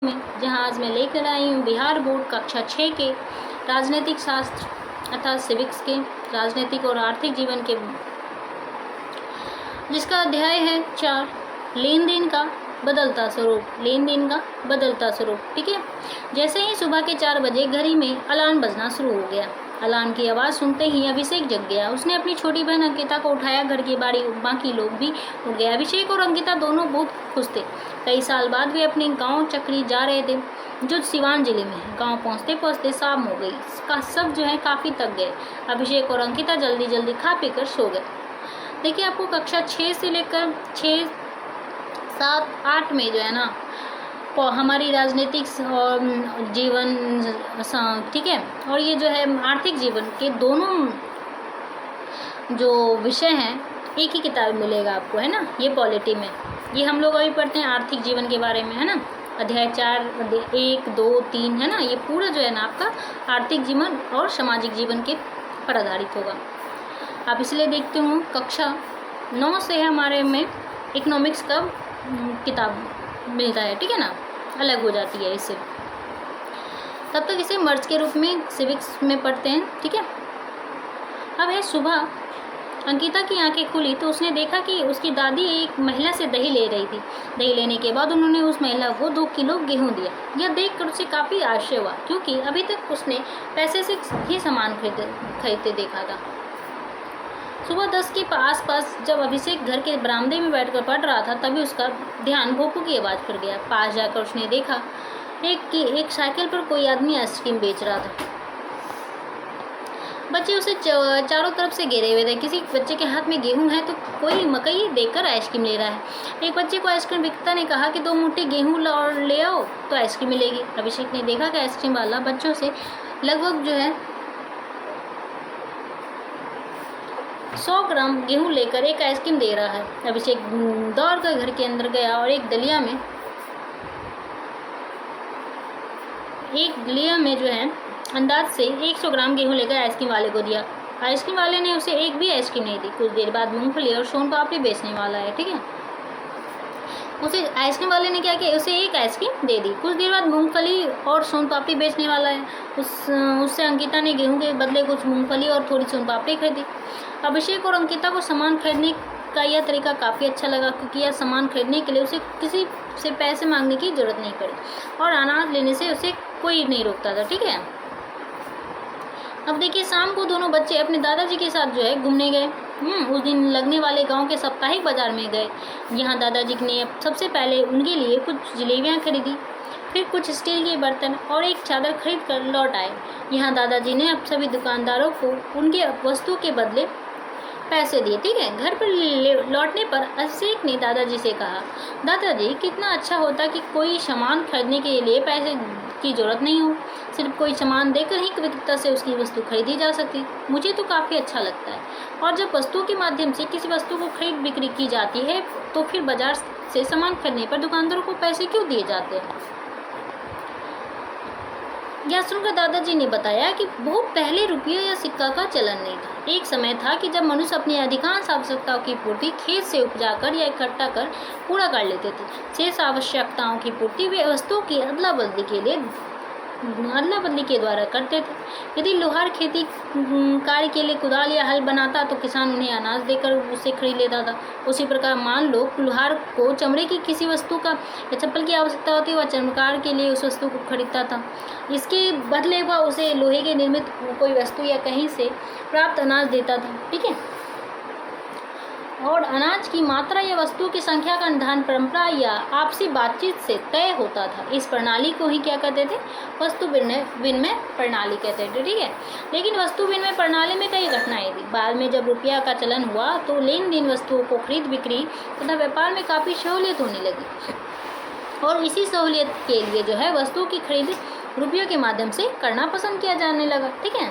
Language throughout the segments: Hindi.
में, जहां आज मैं लेकर आई हूँ बिहार बोर्ड कक्षा 6 के राजनीतिक शास्त्र अर्थात सिविक्स के राजनीतिक और आर्थिक जीवन के, जिसका अध्याय है 4, लेन देन का बदलता स्वरूप। लेन देन का बदलता स्वरूप, ठीक है। जैसे ही सुबह के 4 बजे घड़ी में अलार्म बजना शुरू हो गया। अलार्म की आवाज़ सुनते ही अभिषेक जग गया। उसने अपनी छोटी बहन अंकिता को उठाया। घर के बाकी लोग भी उठ गए। अभिषेक और अंकिता दोनों बहुत खुश थे। कई साल बाद वे अपने गांव चक्री जा रहे थे, जो सिवान जिले में है। गांव पहुंचते पहुंचते शाम हो गई। सब जो है काफ़ी थक गए। अभिषेक और अंकिता जल्दी जल्दी खा पी कर सो गए। देखिए, आपको कक्षा 6 से लेकर 6, 7, 8 में जो है ना हमारी राजनीतिक और जीवन, ठीक है, और ये जो है आर्थिक जीवन के दोनों जो विषय हैं एक ही किताब मिलेगा आपको, है ना। ये पॉलिटी में ये हम लोग अभी पढ़ते हैं आर्थिक जीवन के बारे में, है ना। अध्याय 4, 1, 2, 3, है ना। ये पूरा जो है ना आपका आर्थिक जीवन और सामाजिक जीवन के पर आधारित होगा। आप इसलिए देखते हो कक्षा 9 से हमारे में इकोनॉमिक्स का किताब मिलता है, ठीक है ना, अलग हो जाती है इससे। तब तक इसे मर्ज के रूप में सिविक्स में पढ़ते हैं, ठीक है। अब है सुबह। अंकिता की आंखें खुली तो उसने देखा कि उसकी दादी एक महिला से दही ले रही थी। दही लेने के बाद उन्होंने उस महिला को 2 किलो गेहूं दिया। यह देखकर उसे काफ़ी आश्चर्य हुआ, क्योंकि अभी तक उसने पैसे से ही सामान खरीदते देखा था। सुबह 10 के आसपास जब अभिषेक घर के बरामदे में बैठकर पढ़ रहा था, तभी उसका ध्यान भोपू की आवाज़ पर गया। पास जाकर उसने देखा एक साइकिल पर कोई आदमी आइसक्रीम बेच रहा था। बच्चे उसे चारों तरफ से घेरे हुए थे। किसी बच्चे के हाथ में गेहूं है तो कोई मकई देकर आइसक्रीम ले रहा है। एक बच्चे को आइसक्रीम विक्रेता ने कहा कि 2 मुट्ठी गेहूं ले आओ तो आइसक्रीम मिलेगी। अभिषेक ने देखा कि आइसक्रीम वाला बच्चों से लगभग जो है 100 ग्राम गेहूं लेकर एक आइसक्रीम दे रहा है। अभिषेक दौड़ कर घर के अंदर गया और एक दलिया में जो है अंदाज से 100 ग्राम गेहूं लेकर आइसक्रीम वाले को दिया। आइसक्रीम वाले ने उसे एक भी आइसक्रीम नहीं दी। कुछ देर बाद मूंगफली और सोन पापड़ी बेचने वाला है, ठीक है, उसे आइसक्रीम वाले ने क्या किया, उसे एक आइसक्रीम दे दी। कुछ देर बाद मूंगफली और सोन पापड़ी बेचने वाला है, उससे अंकिता ने गेहूं के बदले कुछ मूंगफली और थोड़ी सोन पापड़ी खरीदी। अभिषेक और अंकिता को सामान खरीदने का यह तरीका काफ़ी अच्छा लगा, क्योंकि यह सामान खरीदने के लिए उसे किसी से पैसे मांगने की जरूरत नहीं पड़ी और अनाज लेने से उसे कोई नहीं रोकता था, ठीक है। अब देखिए, शाम को दोनों बच्चे अपने दादाजी के साथ जो है घूमने गए। उस दिन लगने वाले गांव के साप्ताहिक बाजार में गए। यहाँ दादाजी ने सबसे पहले उनके लिए कुछ जलेबियाँ खरीदी, फिर कुछ स्टील के बर्तन और एक चादर खरीद कर लौट आए। यहाँ दादाजी ने अब सभी दुकानदारों को उनके वस्तु के बदले पैसे दिए, ठीक है। घर पर लौटने पर अभिषेक ने दादाजी से कहा, दादाजी, कितना अच्छा होता कि कोई सामान खरीदने के लिए पैसे की ज़रूरत नहीं हो, सिर्फ कोई सामान देकर ही विक्रेता से उसकी वस्तु खरीदी जा सकती। मुझे तो काफ़ी अच्छा लगता है। और जब वस्तुओं के माध्यम से किसी वस्तु को खरीद बिक्री की जाती है तो फिर बाजार से सामान खरीदने पर दुकानदारों को पैसे क्यों दिए जाते हैं। यह सुनकर दादाजी ने बताया कि बहुत पहले रुपये या सिक्का का चलन नहीं था। एक समय था कि जब मनुष्य अपनी अधिकांश आवश्यकताओं की पूर्ति खेत से उपजाकर या इकट्ठा कर पूरा कर लेते थे। शेष आवश्यकताओं की पूर्ति वे वस्तुओं की अदला बदली के द्वारा करते थे। यदि लोहार खेती कार्य के लिए कुदाल या हल बनाता तो किसान उन्हें अनाज देकर उससे खरीद लेता था। उसी प्रकार मान लो लोहार को चमड़े की किसी वस्तु का या चप्पल की आवश्यकता होती है, वह चमड़कार के लिए उस वस्तु को खरीदता था। इसके बदले वह उसे लोहे के निर्मित कोई वस्तु या कहीं से प्राप्त अनाज देता था, ठीक है। और अनाज की मात्रा या वस्तुओं की संख्या का निर्धारण परंपरा या आपसी बातचीत से तय होता था। इस प्रणाली को ही क्या कहते थे, वस्तु विनिमय प्रणाली कहते थे, ठीक है। लेकिन वस्तु विनिमय प्रणाली में कई घटनाएं थी। बाद में जब रुपया का चलन हुआ तो लेन देन वस्तुओं को खरीद बिक्री तथा व्यापार में काफ़ी सहूलियत होने लगी और इसी सहूलियत के लिए जो है वस्तुओं की खरीद रुपयों के माध्यम से करना पसंद किया जाने लगा, ठीक है।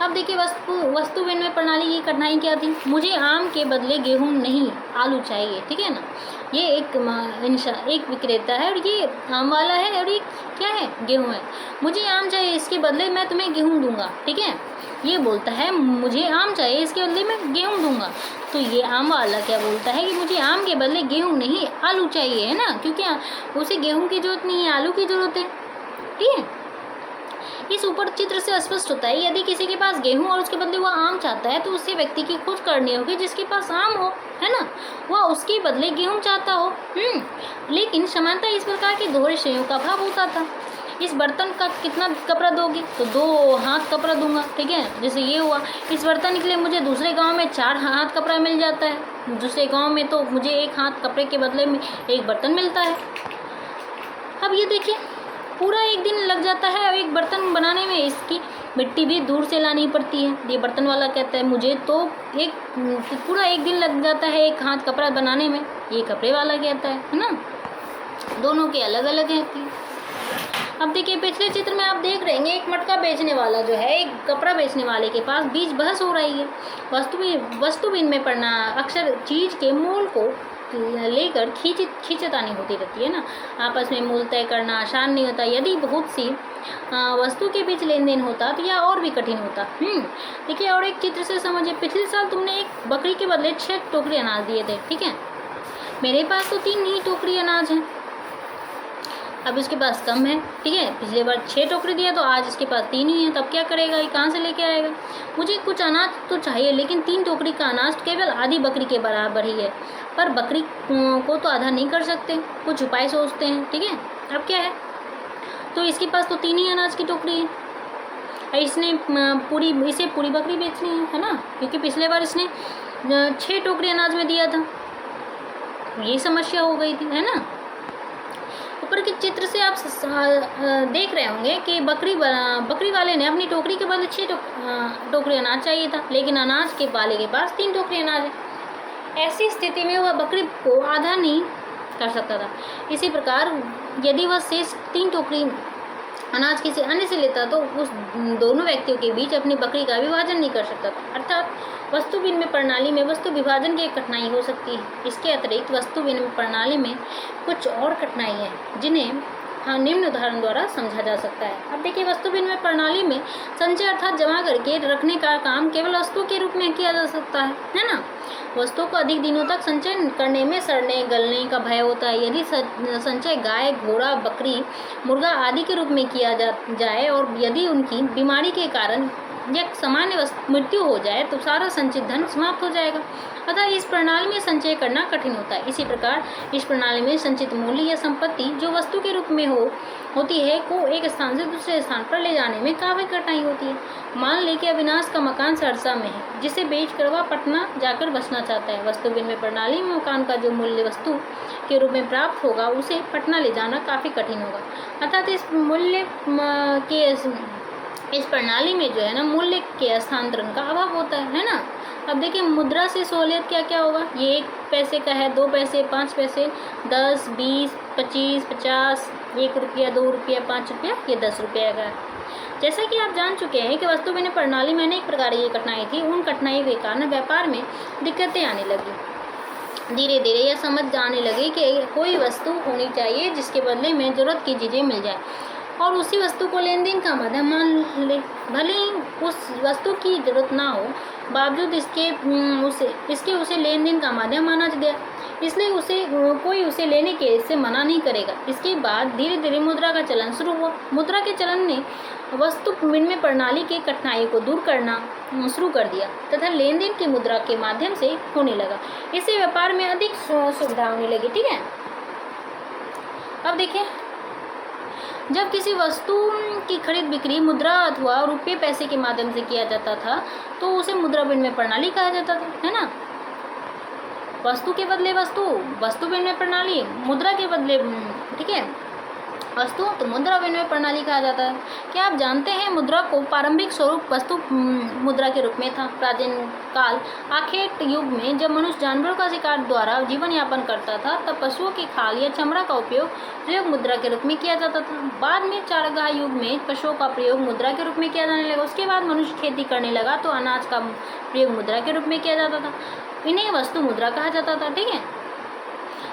अब देखिए वस्तु विनिमय प्रणाली की कठिनाई क्या थी। मुझे आम के बदले गेहूं नहीं आलू चाहिए, ठीक है ना। ये एक विक्रेता है और ये आम वाला है और ये क्या है, गेहूं है। मुझे आम चाहिए, इसके बदले मैं तुम्हें गेहूं दूंगा, ठीक है। ये बोलता है मुझे आम चाहिए, इसके बदले मैं गेहूं दूंगा। तो ये आम वाला क्या बोलता है कि मुझे आम के बदले गेहूं नहीं आलू चाहिए, है ना, क्योंकि उसे गेहूं की जरूरत नहीं है, आलू की जरूरत है, ठीक है। इस ऊपर चित्र से स्पष्ट होता है यदि किसी के पास गेहूं और उसके बदले वह आम चाहता है तो उसे व्यक्ति की खोज करनी होगी जिसके पास आम हो, है ना, वह उसके बदले गेहूं चाहता हो। लेकिन समानता इस प्रकार के दोहरे श्रेणियों का अभाव होता था। इस बर्तन का कितना कपड़ा दोगी, तो 2 हाथ कपड़ा दूंगा, ठीक है। जैसे ये हुआ, इस बर्तन के लिए मुझे दूसरे गांव में 4 हाथ कपड़ा मिल जाता है, दूसरे गांव में तो मुझे 1 हाथ कपड़े के बदले में 1 बर्तन मिलता है। अब ये देखिए पूरा 1 दिन लग जाता है और एक बर्तन बनाने में, इसकी मिट्टी भी दूर से लानी पड़ती है। ये बर्तन वाला कहता है मुझे तो पूरा 1 दिन लग जाता है 1 हाथ कपड़ा बनाने में, ये कपड़े वाला कहता है ना। दोनों के अलग अलग हैं। अब देखिए पिछले चित्र में आप देख रहे हैं एक मटका बेचने वाला जो है एक कपड़ा बेचने वाले के पास बीच बहस हो रही है। वस्तु विनिमय पढ़ना अक्सर चीज़ के मूल को लेकर खींचतानी होती रहती है ना। आपस में मूल तय करना आसान नहीं होता। यदि बहुत सी वस्तु के बीच लेन देन होता तो यह और भी कठिन होता। देखिए और एक चित्र से समझिए, पिछले साल तुमने एक बकरी के बदले 6 टोकरी अनाज दिए थे, ठीक है। मेरे पास तो 3 ही टोकरी अनाज है, अब इसके पास कम है, ठीक है। पिछले बार 6 टोकरी दिया तो आज इसके पास 3 ही है, तब क्या करेगा, ये कहाँ से लेके आएगा। मुझे कुछ अनाज तो चाहिए लेकिन 3 टोकरी का अनाज केवल आधी बकरी के बराबर ही है, पर बकरी को तो आधा नहीं कर सकते, कुछ उपाय सोचते हैं, ठीक है। अब क्या है, तो इसके पास तो 3 ही अनाज की टोकरी है, इसे पूरी बकरी बेचनी है ना, क्योंकि पिछले बार इसने 6 टोकरी अनाज में दिया था, ये समस्या हो गई थी, है ना। ऊपर के चित्र से आप देख रहे होंगे कि बकरी वाले ने अपनी टोकरी के बदले 6 टोकरी अनाज चाहिए था, लेकिन अनाज के वाले के पास 3 टोकरी अनाज है। ऐसी स्थिति में वह बकरी को आधा नहीं कर सकता था। इसी प्रकार यदि वह शेष 3 टोकरी अनाज किसी अन्य से लेता तो उस दोनों व्यक्तियों के बीच अपनी बकरी का विभाजन नहीं कर सकता था। अर्थात वस्तु विनिमय प्रणाली में वस्तु विभाजन की कठिनाई हो सकती है। इसके अतिरिक्त वस्तु विनिमय प्रणाली में कुछ और कठिनाई है जिन्हें निम्न उदाहरण द्वारा समझा जा सकता है। अब देखिए वस्तु विनिमय प्रणाली में संचय अर्थात जमा करके रखने का काम केवल वस्तु के रूप में किया जा सकता है ना। वस्तुओं को अधिक दिनों तक संचय करने में सड़ने गलने का भय होता है। यदि संचय गाय, घोड़ा, बकरी, मुर्गा आदि के रूप में किया जाए और यदि उनकी बीमारी के कारण या सामान्य मृत्यु हो जाए तो सारा संचित धन समाप्त हो जाएगा। अतः इस प्रणाली में संचय करना कठिन होता है। इसी प्रकार इस प्रणाली में संचित मूल्य या संपत्ति जो वस्तु के रूप में होती है को एक स्थान से दूसरे स्थान पर ले जाने में काफ़ी कठिनाई होती है। मान लें कि अविनाश का मकान सहरसा में है जिसे बेचकर वह पटना जाकर बसना चाहता है। वस्तु विनिमय प्रणाली में मकान का जो मूल्य वस्तु के रूप में प्राप्त होगा उसे पटना ले जाना काफ़ी कठिन होगा। अर्थात इस प्रणाली में जो है ना मूल्य के हस्तांतरण का अभाव होता है ना। अब देखिए मुद्रा से सहूलियत क्या क्या होगा। ये 1 पैसे का है, 2 पैसे, 5 पैसे, 10, 20, 25, 50, 1 रुपया, 2 रुपया, 5 रुपया, ये 10 रुपये का है। जैसा कि आप जान चुके हैं कि वस्तु विनिमय प्रणाली में अनेक प्रकार की कठिनाई थी। उन कठिनाइयों के कारण व्यापार में दिक्कतें आने लगी। धीरे धीरे यह समझ आने लगी कि कोई वस्तु होनी चाहिए जिसके बदले में ज़रूरत की चीज़ें मिल जाए और उसी वस्तु को लेन देन का माध्यम मान ले। भले ही उस वस्तु की जरूरत ना हो बावजूद इसके उसे लेन देन का माध्यम माना गया, इसलिए कोई उसे लेने के से मना नहीं करेगा। इसके बाद धीरे धीरे मुद्रा का चलन शुरू हुआ। मुद्रा के चलन ने वस्तु विनिमय प्रणाली के कठिनाई को दूर करना शुरू कर दिया तथा लेन देन की मुद्रा के माध्यम से होने लगा। इससे व्यापार में अधिक सुविधा होने लगी, ठीक है। अब देखिए जब किसी वस्तु की खरीद बिक्री मुद्रा अथवा रुपये पैसे के माध्यम से किया जाता था तो उसे मुद्रा विनिमय प्रणाली कहा जाता था, है ना। वस्तु के बदले वस्तु विनिमय प्रणाली, मुद्रा के बदले, ठीक है। वस्तु तो मुद्रा विनिमय प्रणाली कहा जाता है। क्या आप जानते हैं मुद्रा को प्रारंभिक स्वरूप वस्तु मुद्रा के रूप में था। प्राचीन काल आखेट युग में जब मनुष्य जानवरों का शिकार द्वारा जीवन यापन करता था तब पशुओं की खाल या चमड़ा का उपयोग प्रयोग मुद्रा के रूप में किया जाता था। बाद में चारागाह युग में पशुओं का प्रयोग मुद्रा के रूप में किया जाने लगा। उसके बाद मनुष्य खेती करने लगा तो अनाज का प्रयोग मुद्रा के रूप में किया जाता था। इन्हें वस्तु मुद्रा कहा जाता था। ठीक है,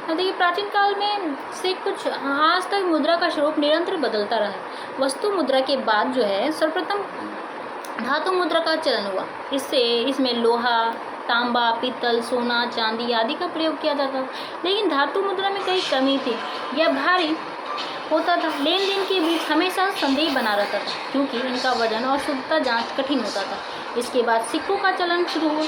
देखिए प्राचीन काल में से कुछ आज तक मुद्रा का स्वरूप निरंतर बदलता रहा है। वस्तु मुद्रा के बाद जो है सर्वप्रथम धातु मुद्रा का चलन हुआ। इसमें लोहा, तांबा, पीतल, सोना, चांदी आदि का प्रयोग किया जाता था। लेकिन धातु मुद्रा में कई कमी थी। यह भारी होता था, लेन देन के बीच हमेशा संदेह बना रहता था क्योंकि इनका वजन और शुद्धता जांच कठिन होता था। इसके बाद सिक्कों का चलन शुरू हुआ।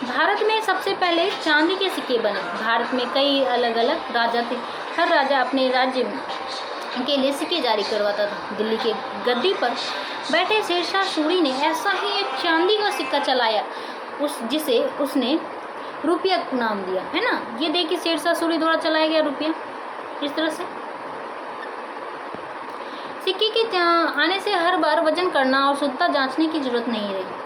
भारत में सबसे पहले चांदी के सिक्के बने। भारत में कई अलग अलग राजा थे। हर राजा अपने राज्य के लिए सिक्के जारी करवाता था। दिल्ली के गद्दी पर बैठे शेरशाह सूरी ने ऐसा ही एक चांदी का सिक्का चलाया जिसे उसने रुपया नाम दिया, है ना। ये देखिए शेरशाह सूरी द्वारा चलाया गया रुपया। इस तरह से सिक्के के आने से हर बार वजन करना और शुद्धता जांचने की जरूरत नहीं रही।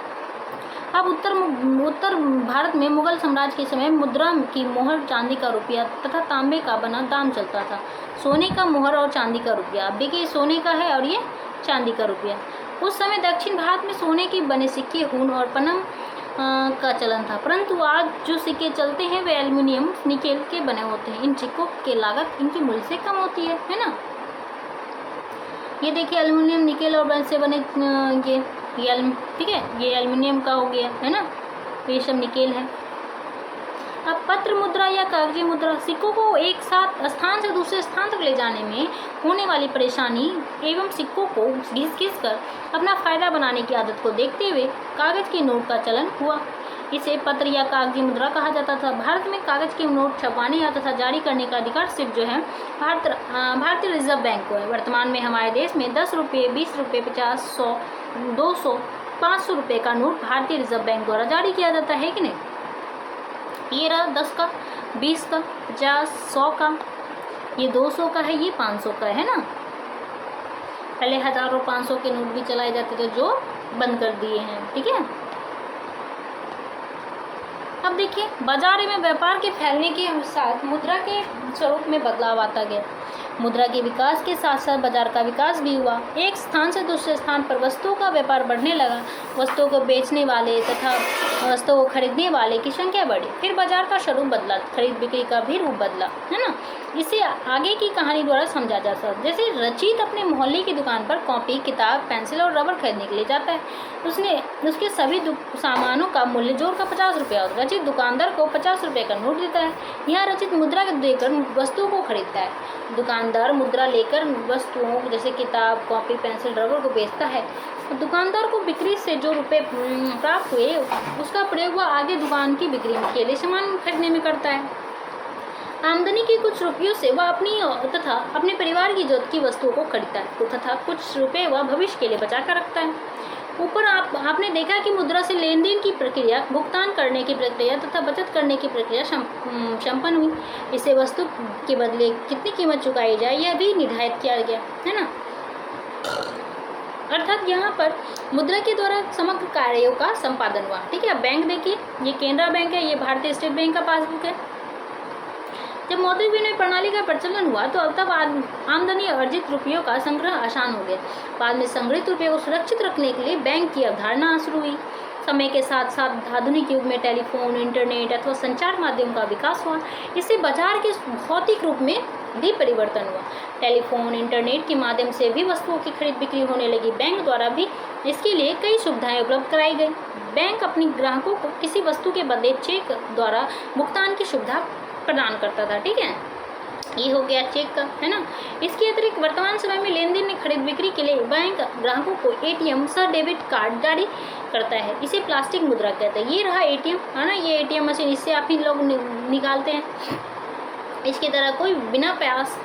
अब उत्तर भारत में मुगल साम्राज्य के समय मुद्रा की मोहर चांदी का रुपया तथा तांबे का बना दाम चलता था। सोने का मोहर और चांदी का रुपया। अब देखिए सोने का है और ये चांदी का रुपया। उस समय दक्षिण भारत में सोने के बने सिक्के ऊन और पनम का चलन था, परंतु आज जो सिक्के चलते हैं वे एल्युमिनियम निकेल के बने होते हैं। इन सिक्कों की लागत इनकी मूल्य से कम होती है ना। ये देखिए एल्युमिनियम निकेल और ब्रॉन्ज से बने ये ठीक है, ये एल्युमिनियम का हो गया, है ना। तो ये सब निकेल है। अब पत्र मुद्रा या कागजी मुद्रा। सिक्कों को एक साथ स्थान से दूसरे स्थान तक ले जाने में होने वाली परेशानी एवं सिक्कों को घिस कर अपना फायदा बनाने की आदत को देखते हुए कागज के नोट का चलन हुआ। इसे पत्र या कागजी मुद्रा कहा जाता था। भारत में कागज के नोट छपवाने या तथा जारी करने का अधिकार सिर्फ जो है भारतीय रिजर्व बैंक को है। वर्तमान में हमारे देश में 10 रुपये, 20 रुपये, 50, 100, 200, 500 रुपये का नोट भारतीय रिजर्व बैंक द्वारा जारी किया जाता है कि नहीं। ये रहा 10 का, 20 का, 50, 100 का, ये 200 का है, ये 500 का है ना। पहले 1000 और 500 के नोट भी चलाए जाते थे जो बंद कर दिए हैं। ठीक है, अब देखिए बाजार में व्यापार के फैलने के साथ मुद्रा के स्वरूप में बदलाव आता गया। मुद्रा के विकास के साथ साथ बाजार का विकास भी हुआ। एक स्थान से दूसरे स्थान पर वस्तुओं का व्यापार बढ़ने लगा। वस्तुओं को बेचने वाले तथा वस्तुओं को खरीदने वाले की संख्या बढ़ी। फिर बाजार का स्वरूप बदला, खरीद बिक्री का भी रूप बदला, है ना। इसे आगे की कहानी द्वारा समझा जा सकता है। जैसे रचित अपने मोहल्ले की दुकान पर कॉपी, किताब, पेंसिल और रबर खरीदने के लिए जाता है। उसके सभी सामानों का मूल्य जोड़कर 50 रुपया होता है। रचित दुकानदार को 50 रुपये का नोट देता है। यहाँ रचित मुद्रा देकर वस्तुओं को खरीदता है। दुकानदार मुद्रा लेकर वस्तुओं जैसे किताब, कॉपी, पेंसिल, रबर को बेचता है। दुकानदार को बिक्री से जो रुपए प्राप्त हुए उसका प्रयोग वह आगे दुकान की बिक्री के लिए सामान खरीदने में करता है। आमदनी के कुछ रुपयों से वह अपनी तथा अपने परिवार की जरूरत की वस्तुओं को खरीदता है तथा कुछ रुपए वह भविष्य के लिए बचा कर रखता है। ऊपर आपने देखा कि मुद्रा से लेन देन की प्रक्रिया, भुगतान करने की प्रक्रिया तथा बचत करने की प्रक्रिया संपन्न हुई। इसे वस्तु के बदले कितनी कीमत चुकाई जाए यह भी निर्धारित किया गया, है ना। अर्थात यहाँ पर मुद्रा के द्वारा समग्र कार्यों का संपादन हुआ। ठीक है, बैंक देखिए, ये केनरा बैंक है, ये भारतीय स्टेट बैंक का पासबुक है। जब मौद्रिक विनिमय प्रणाली का प्रचलन हुआ तो अब तब आमदनी अर्जित रुपयों का संग्रह आसान हो गया। बाद में संग्रहित रुपयों को सुरक्षित रखने के लिए बैंक की अवधारणा शुरू हुई। समय के साथ साथ आधुनिक युग में टेलीफोन, इंटरनेट अथवा संचार माध्यम का विकास हुआ। इससे बाजार के भौतिक रूप में भी परिवर्तन हुआ। टेलीफोन, इंटरनेट के माध्यम से भी वस्तुओं की खरीद बिक्री होने लगी। बैंक द्वारा भी इसके लिए कई सुविधाएं उपलब्ध कराई गई। बैंक अपने ग्राहकों को किसी वस्तु के बदले चेक द्वारा भुगतान की सुविधा प्रदान करता था। ठीक है, ये हो गया चेक का, है ना। इसके अतिरिक्त वर्तमान समय में लेन देन में खरीद बिक्री के लिए बैंक ग्राहकों को एटीएम सह डेबिट कार्ड जारी करता है। इसे प्लास्टिक मुद्रा कहते हैं। ये रहा एटीएम, है ना, ये एटीएम मशीन, इससे आप ही लोग निकालते हैं। इसकी तरह कोई बिना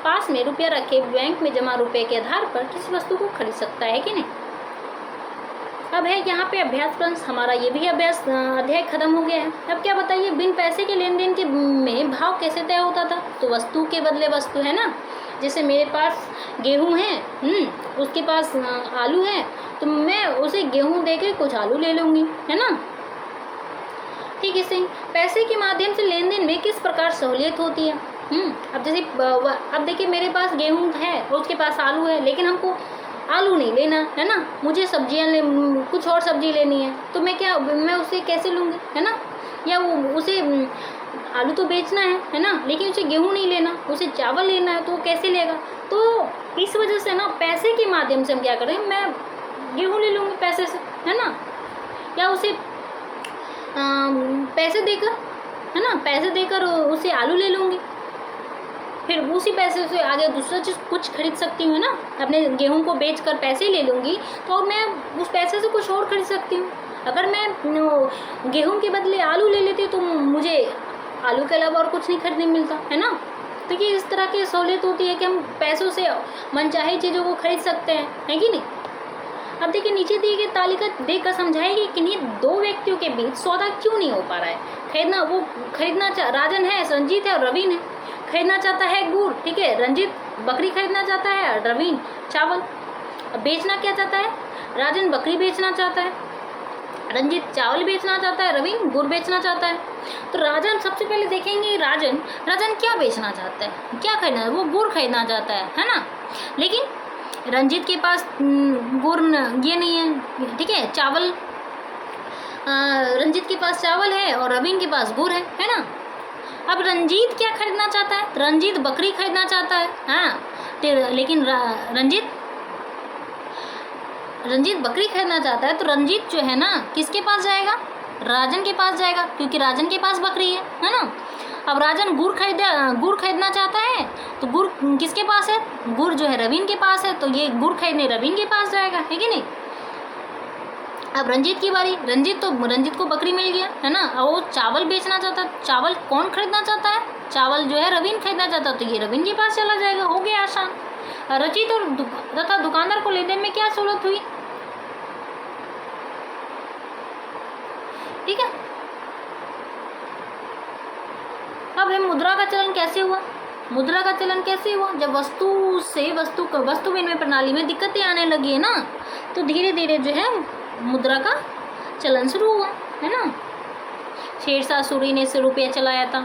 पास में रुपया रखे बैंक में जमा रुपये के आधार पर किसी वस्तु को खरीद सकता है कि नहीं। अब है यहाँ पे अभ्यास प्रश्न, हमारा ये भी अध्याय खत्म हो गया है। अब क्या बताइए, बिन पैसे के लेन देन के में भाव कैसे तय होता था। तो वस्तु के बदले वस्तु, है ना। जैसे मेरे पास गेहूँ है, उसके पास आलू है, तो मैं उसे गेहूँ दे के कुछ आलू ले लूँगी, है ना। ठीक है सही। पैसे के माध्यम से लेन देन में किस प्रकार सहूलियत होती है। अब जैसे अब देखिए मेरे पास गेहूँ है और उसके पास आलू है, लेकिन हमको आलू नहीं लेना है ना, मुझे सब्जियां कुछ और सब्जी लेनी है, तो मैं उसे कैसे लूँगी, है ना। या वो उसे आलू तो बेचना है ना, लेकिन उसे गेहूँ नहीं लेना, उसे चावल लेना है, तो वो कैसे लेगा। तो इस वजह से ना पैसे के माध्यम से हम क्या करें, मैं गेहूँ ले लूँगी पैसे से, है ना। या उसे पैसे देकर, है ना, पैसे देकर उसे आलू ले लूँगी, फिर उसी पैसे से आगे दूसरा चीज़ कुछ खरीद सकती हूँ, है ना। अपने गेहूं को बेचकर पैसे ले लूँगी तो मैं उस पैसे से कुछ और खरीद सकती हूँ। अगर मैं गेहूं के बदले आलू ले लेती तो मुझे आलू के अलावा और कुछ नहीं खरीदने मिलता, है ना। तो ये इस तरह की सहूलियत होती है कि हम पैसों से मनचाही चीज़ों को खरीद सकते हैं, है कि नहीं। अब देखिए नीचे दी गई तालिका देखकर समझाएगी कि किन्हीं दो व्यक्तियों के बीच सौदा क्यों नहीं हो पा रहा है। खरीदना राजन है, रंजीत है और रवीन है। खरीदना चाहता है गुड़, ठीक है, रंजीत बकरी खरीदना चाहता है, रवीन चावल। अब बेचना क्या चाहता है, राजन बकरी बेचना चाहता है, रंजीत चावल बेचना चाहता है, रवीन गुड़ बेचना चाहता है। तो राजन सबसे पहले देखेंगे राजन क्या बेचना चाहता है, क्या खरीदना है, वो गुड़ खरीदना चाहता है ना। लेकिन रंजीत के पास गुड़ ये नहीं है, ठीक है, चावल, रंजीत के पास चावल है और रवीन के पास गुड़ है ना। अब रंजीत क्या खरीदना चाहता है, रंजीत बकरी खरीदना चाहता है, हाँ, लेकिन रंजीत बकरी खरीदना चाहता है, तो रंजीत जो है ना किसके पास जाएगा, राजन के पास जाएगा, क्योंकि राजन के पास बकरी है ना। अब राजन गुड़ खरीदना चाहता है, तो गुड़ किसके पास है, गुड़ जो है रवीन के पास है, तो ये गुड़ खरीदने रवीन के पास जाएगा, है कि नहीं। अब रंजीत की बारी, रंजीत को बकरी मिल गया, है ना। और वो चावल बेचना चाहता है, चावल कौन खरीदना चाहता है, चावल जो है रवीन खरीदना चाहता है, तो ये रवीन के पास चला जाएगा, हो गया आसान। रंजीत और तथा दुकानदार को लेन देन में क्या सहूलत हुई, ठीक है। अब है मुद्रा का चलन कैसे हुआ। मुद्रा का चलन कैसे हुआ, जब वस्तु विनिमय प्रणाली में दिक्कतें आने लगी है ना, तो धीरे धीरे जो है मुद्रा का चलन शुरू हुआ, है ना। शेरशाह सूरी ने से रुपया चलाया था।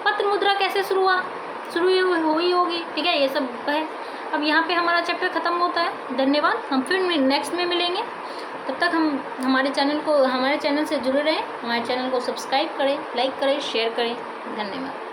पत्र मुद्रा कैसे शुरू हुई होगी, ठीक है, ये सब है। अब यहाँ पे हमारा चैप्टर खत्म होता है। धन्यवाद, हम फिर नेक्स्ट में मिलेंगे। तब तक हम हमारे चैनल से जुड़े रहें, हमारे चैनल को सब्सक्राइब करें, लाइक करें, शेयर करें। धन्यवाद।